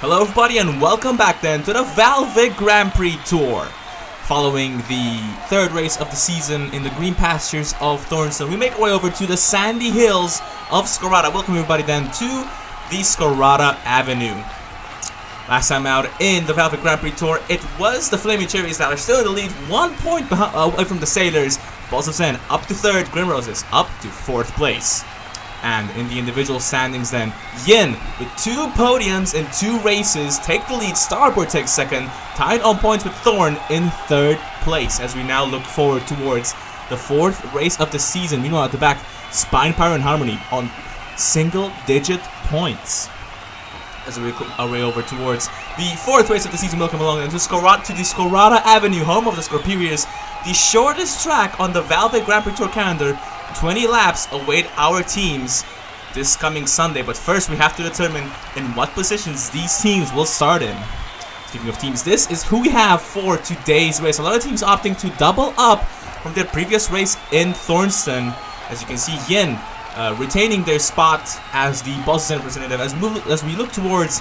Hello everybody and welcome back then to the VALVIK Grand Prix Tour. Following the third race of the season in the green pastures of Thornstone, we make our way over to the sandy hills of Scorada. Welcome everybody then to the Scorada Avenue. Last time out in the VALVIK Grand Prix Tour, it was the Flaming Cherries that are still in the lead, 1 point away from the Sailors. Balls of Zen up to third, Grimroses up to fourth place. And in the individual standings then, Yin with 2 podiums in 2 races take the lead. Starboard takes second, tied on points with Thorn in third place as we now look forward towards the 4th race of the season. Meanwhile at the back, Spine, Pyro and Harmony on single-digit points. As we make our way over towards the 4th race of the season, welcome along to the Scorada Avenue, home of the Scorperiors, the shortest track on the VALVIK Grand Prix Tour calendar. 20 laps await our teams this coming Sunday, but first we have to determine in what positions these teams will start in. Speaking of teams, this is who we have for today's race. A lot of teams opting to double up from their previous race in Thornstone. As you can see, Yin retaining their spot as the Boston representative. As we look towards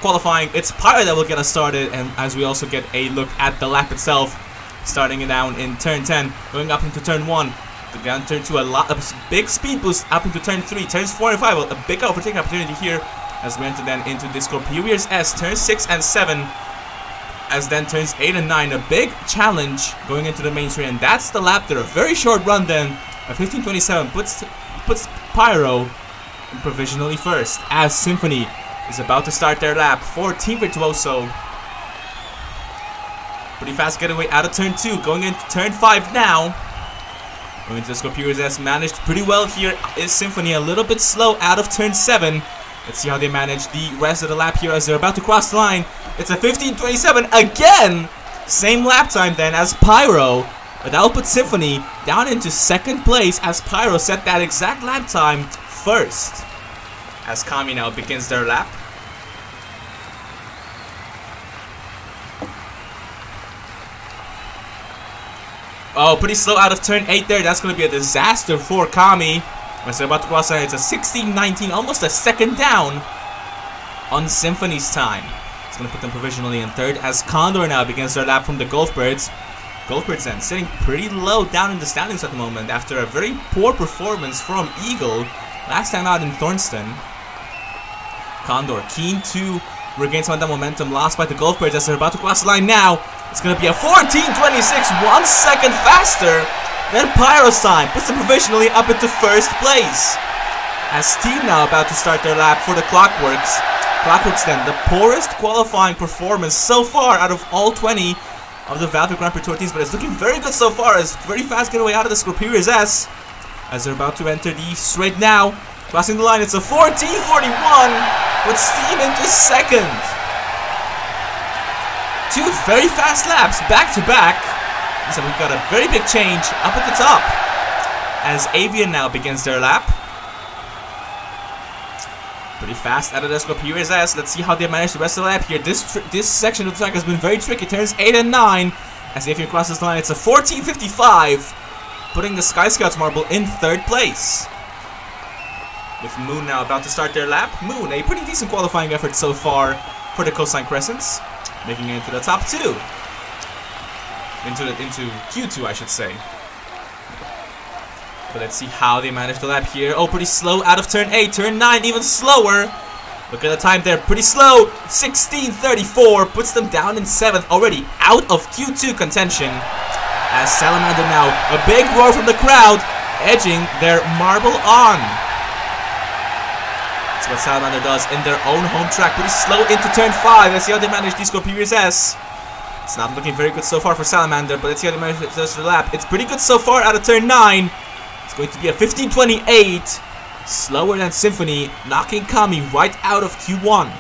qualifying, it's Pyro that will get us started, and as we also get a look at the lap itself, starting it down in turn 10, going up into turn 1. Down turn 2, a big speed boost up into turn 3, turns 4 and 5, a big overtaking opportunity here as we enter then into the Scorperiors S, turns 6 and 7, as then turns 8 and 9, a big challenge going into the main straight, and that's the lap there. A very short run then, a 15:27 puts Pyro in provisionally first, as Symphony is about to start their lap for Team Virtuoso. Pretty fast getaway out of turn 2, going into turn 5 now. Going into the Scorperiors S, managed pretty well here is Symphony, a little bit slow out of turn 7. Let's see how they manage the rest of the lap here as they're about to cross the line. It's a 15:27 again! Same lap time then as Pyro, but that will put Symphony down into 2nd place as Pyro set that exact lap time first. As Kami now begins their lap. Oh, pretty slow out of turn 8 there. That's going to be a disaster for Kami. As they're about to cross the line, it's a 16:19, almost a second down on Symphony's time. It's going to put them provisionally in 3rd as Condor now begins their lap from the Golfbirds. Golfbirds then sitting pretty low down in the standings at the moment after a very poor performance from Eagle last time out in Thornstone. Condor keen to regain some of that momentum lost by the Golfbirds as they're about to cross the line now. It's going to be a 14:26, 1 second faster than Pyro's time. Puts them provisionally up into 1st place. As Team now about to start their lap for the Clockworks. Clockworks then, the poorest qualifying performance so far out of all 20 of the VALVIK Grand Prix Tour teams, but it's looking very good so far as very fast getaway out of the Scorperiors S. As they're about to enter the straight now. Crossing the line, it's a 14:41, puts Team into 2nd. 2 very fast laps back to back. So we've got a very big change up at the top as Avian now begins their lap. Pretty fast out of the Scorperiors S. Let's see how they manage the rest of the lap here. This section of the track has been very tricky. Turns 8 and 9 as Avian crosses the line. It's a 14:55, putting the Sky Scouts marble in 3rd place. With Moon now about to start their lap. Moon, a pretty decent qualifying effort so far for the Coastline Crescents. Making it into the top 2. Into Q2, I should say. But let's see how they manage the lap here. Oh, pretty slow out of turn 8. Turn 9, even slower. Look at the time there. Pretty slow. 16:34 puts them down in 7th. Already out of Q2 contention. As Salamander now, a big roar from the crowd, edging their marble on. That's what Salamander does in their own home track. Pretty slow into turn 5. Let's see how they manage the Scorperiors S. It's not looking very good so far for Salamander, but let's see how they manage the lap. It's pretty good so far out of turn 9. It's going to be a 15:28. Slower than Symphony, knocking Kami right out of Q1.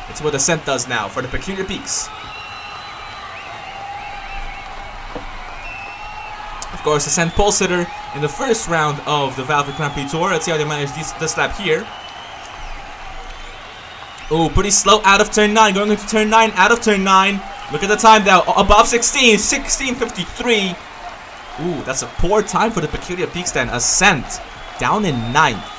It's what Ascent does now for the Peculiar Peaks. Of course, Ascent pole sitter in the 1st round of the VALVIK Grand Prix Tour. Let's see how they manage this lap here. Oh, pretty slow out of turn 9, going into turn 9, out of turn 9. Look at the time now, above 16, 16:53. Ooh, that's a poor time for the Peculiar Peaks then. Ascent, down in 9th.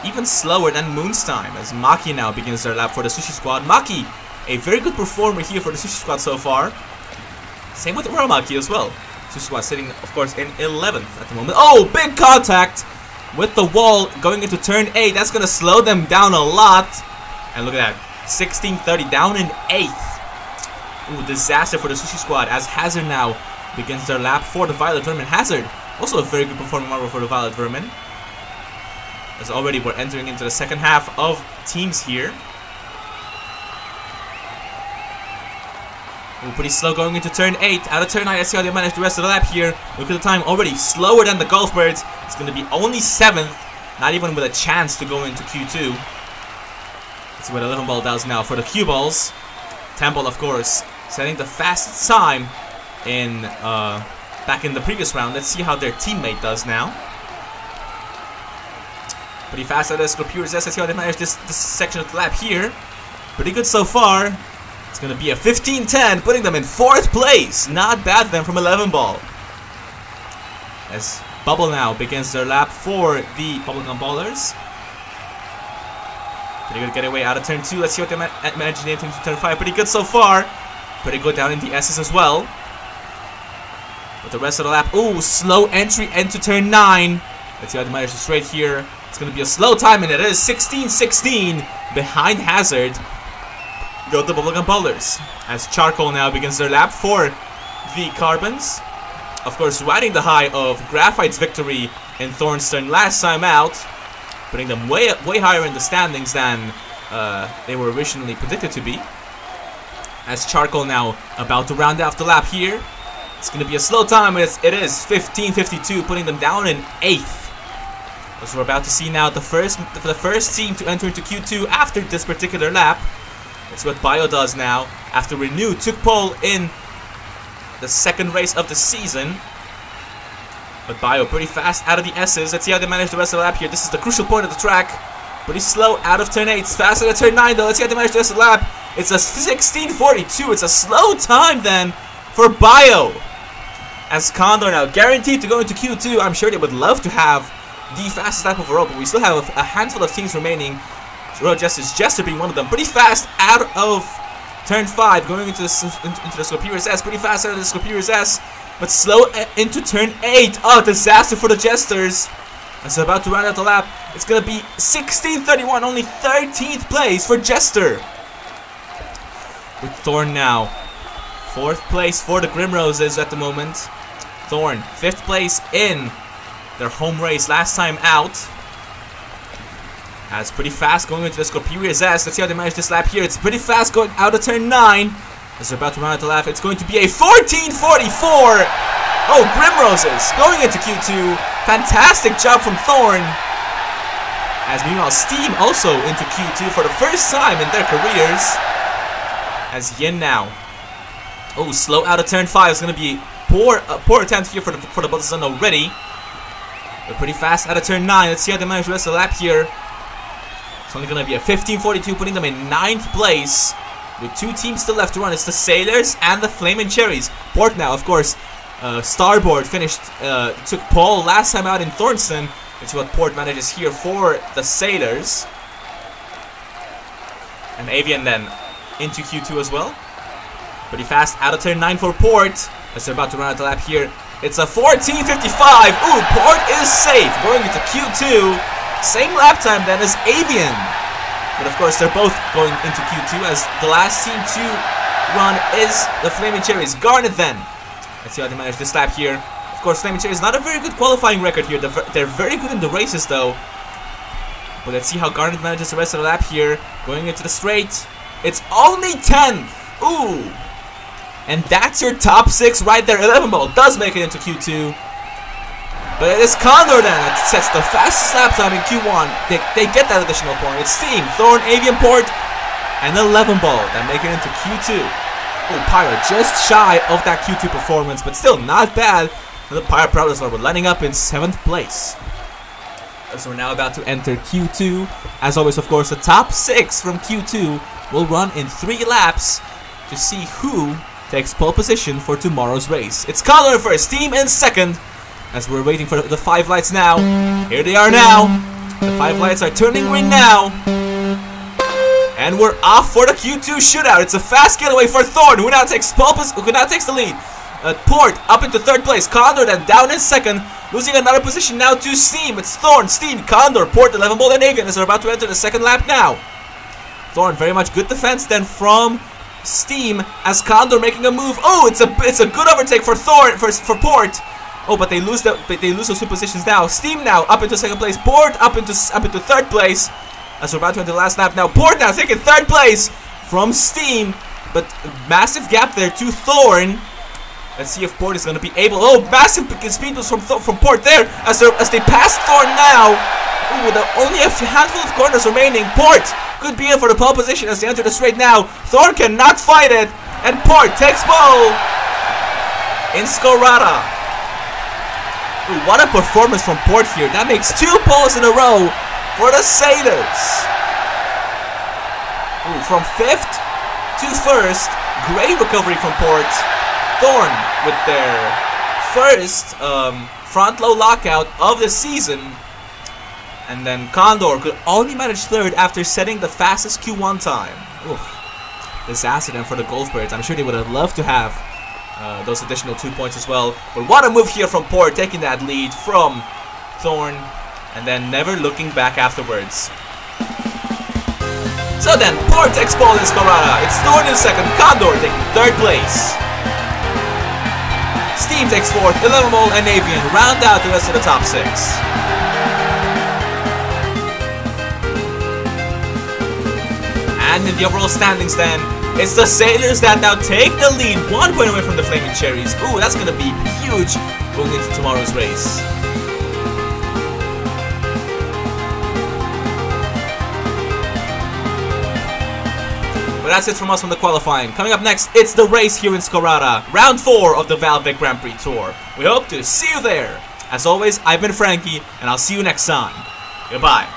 even slower than Moonstime, as Maki now begins their lap for the Sushi Squad. Maki, a very good performer here for the Sushi Squad so far. Same with Uramaki as well. Sushi Squad sitting, of course, in 11th at the moment. Oh, big contact with the wall going into turn 8. That's going to slow them down a lot. And look at that, 16:30 down in 8th. Ooh, disaster for the Sushi Squad as Hazard now begins their lap for the Violet Vermin. Hazard, also a very good performing marble for the Violet Vermin. As already we're entering into the second half of teams here. Ooh, pretty slow going into turn 8. Out of turn 9, let's see how they manage the rest of the lap here. Look at the time, already slower than the Golf Birds. It's going to be only 7th, not even with a chance to go into Q2. Let's see what 11 Ball does now for the Q Balls. Temple, of course, setting the fastest time in back in the previous round. Let's see how their teammate does now. Pretty fast out of Scorperiors. Let's see how they manage this section of the lap here. Pretty good so far. It's going to be a 15-10, putting them in 4th place. Not bad then from 11 Ball. As Bubble now begins their lap for the Bubblegum Ballers. Pretty good getaway out of turn 2. Let's see what they manage to into turn 5. Pretty good so far. Pretty good down in the S's as well. With the rest of the lap. Ooh, slow entry into turn 9. Let's see how they manage to straight here. It's going to be a slow time, and it is 16-16 behind Hazard. Go the Bubblegum Ballers. As Charcoal now begins their lap for the Carbons. Of course, riding the high of Graphite's victory in Thornstone last time out. Putting them way higher in the standings than they were originally predicted to be. As Charcoal now about to round off the lap here. It's going to be a slow time. It is 15:52, putting them down in 8th. As we're about to see now the first team to enter into Q2 after this particular lap. That's what Bio does now. After Renew took pole in the second race of the season. But Bio pretty fast out of the S's. Let's see how they manage the rest of the lap here. This is the crucial point of the track. Pretty slow out of turn 8. It's fast out of turn 9 though. Let's see how they manage the rest of the lap. It's a 16:42. It's a slow time then for Bio. As Condor now guaranteed to go into Q2. I'm sure they would love to have the fastest lap overall, but we still have a handful of teams remaining. Royal Jester being one of them. Pretty fast out of turn 5, going into the Scorperiors S. Pretty fast out of the Scorperiors S, but slow into turn 8. Oh, disaster for the Jesters. As they're about to round out the lap, it's going to be 16:31, only 13th place for Jester. With Thorn now, 4th place for the Grim Roses at the moment. Thorn, 5th place in their home race last time out. As pretty fast going into the Scorperiors S. Let's see how they manage this lap here. It's pretty fast going out of turn 9. As they're about to round out the lap, it's going to be a 14:44. Oh, Grim Roses going into Q2. Fantastic job from Thorn. As meanwhile, Steam also into Q2 for the first time in their careers. As Yin now. Oh, slow out of turn 5. It's going to be a poor attempt here for the Buzzazon already. But pretty fast out of turn 9. Let's see how they manage the rest of the lap here. It's only going to be a 15:42, putting them in 9th place. With 2 teams still left to run. It's the Sailors and the Flamin' Cherries. Port now, of course. Starboard finished, took pole last time out in Thornston. It's what Port manages here for the Sailors. And Avian then into Q2 as well. Pretty fast out of turn 9 for Port. As they're about to run out the lap here. It's a 14:55. Ooh, Port is safe going into Q2. Same lap time then as Avian. But of course, they're both going into Q2 as the last team to run is the Flaming Cherries. Garnet then. Let's see how they manage this lap here. Of course, Flaming Cherries not a very good qualifying record here. They're very good in the races though. But let's see how Garnet manages the rest of the lap here. Going into the straight. It's only 10th. Ooh. And that's your top 6 right there. 11 Ball does make it into Q2. But it is Condor then that sets the fastest lap time in Q1. They get that additional point. It's Steam, Thorn, Avian Port, and 11 Ball that make it into Q2. Oh, Pyro just shy of that Q2 performance, but still not bad. The Pyro Prowlers are lining up in 7th place. So we're now about to enter Q2. As always, of course, the top 6 from Q2 will run in 3 laps to see who takes pole position for tomorrow's race. It's Condor in first, Steam in second. As we're waiting for the 5 lights now. Here they are now. The 5 lights are turning green now. And we're off for the Q2 shootout. It's a fast getaway for Thorn, who now takes the lead. Port up into 3rd place. Condor then down in 2nd. Losing another position now to Steam. It's Thorn, Steam, Condor, Port, 11 Bolt, and Avian as they're about to enter the 2nd lap now. Thorn, very much good defense then from Steam as Condor making a move. Oh, it's a good overtake for Thorn for Port. Oh, but they lose those 2 positions now. Steam now up into 2nd place. Port up into 3rd place as we're about to enter the last lap now. Port now taking 3rd place from Steam, but massive gap there to Thorn. Let's see if Port is going to be able. Oh, massive speed boost from Port there as they pass Thorn now. Ooh, with only a handful of corners remaining. Port could be in for the pole position as they enter the straight now. Thorn cannot fight it, and Port takes pole in Scorada. Ooh, what a performance from Port here. That makes 2 poles in a row for the Sailors. Ooh, from 5th to 1st. Great recovery from Port. Thorn with their first front low lockout of the season. And then Condor could only manage 3rd after setting the fastest Q1 time. Ooh, disaster then for the Golfbirds. I'm sure they would have loved to have those additional 2 points as well. But what a move here from Port, taking that lead from Thorn and then never looking back afterwards. So then, Port takes pole in Scorada. It's Thorn in 2nd, Condor taking 3rd place. Steam takes 4th, 11 Mole and Avian round out the rest of the top 6. And in the overall standings then, it's the Sailors that now take the lead, 1 point away from the Flaming Cherries. Ooh, that's going to be huge going into tomorrow's race. But that's it from us from the qualifying. Coming up next, it's the race here in Scorada, round 4 of the VALVIK Grand Prix Tour. We hope to see you there. As always, I've been Frankie, and I'll see you next time. Goodbye.